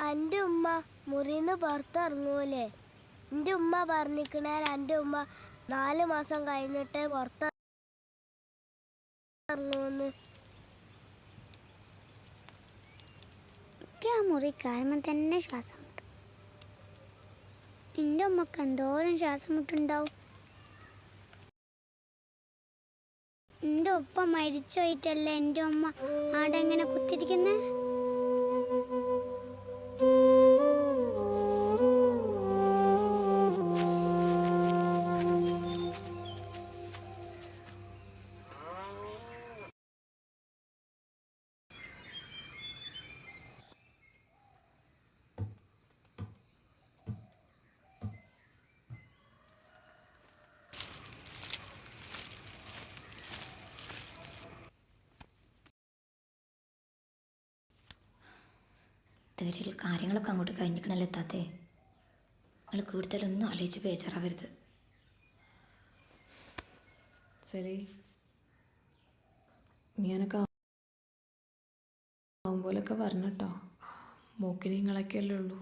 എൻ്റെ ഉമ്മ മുറിന്ന് പുറത്തിറങ്ങൂലേ? എൻ്റെ ഉമ്മ പറഞ്ഞിക്കണേൽ എൻ്റെ ഉമ്മ 4 മാസം കഴിഞ്ഞിട്ടേ പുറത്തിറങ്ങൂന്ന്. എനിക്ക് ആ മുറി കാണുമ്പോൾ തന്നെ ശ്വാസം മുട്ടും. എൻ്റെ ഉമ്മക്ക് എന്തോരം ശ്വാസം മുട്ടുണ്ടാവും. എൻ്റെ ഉപ്പ മരിച്ചു പോയിട്ടല്ലേ എൻ്റെ ഉമ്മ ആടെ എങ്ങനെ കുത്തിരിക്കുന്നേ? ഇതുവരെ കാര്യങ്ങളൊക്കെ അങ്ങോട്ട് കഴിഞ്ഞിക്കണല്ലോ എത്താത്തേ. നിങ്ങൾ കൂടുതലൊന്നും ആലോചിച്ച് ബേജാറാവരുത്. ശരി, ഞാനൊക്കെ ആവുമ്പോലൊക്കെ പറഞ്ഞട്ടോ. മൂക്കിന് നിങ്ങളൊക്കെയല്ലേ ഉള്ളൂ.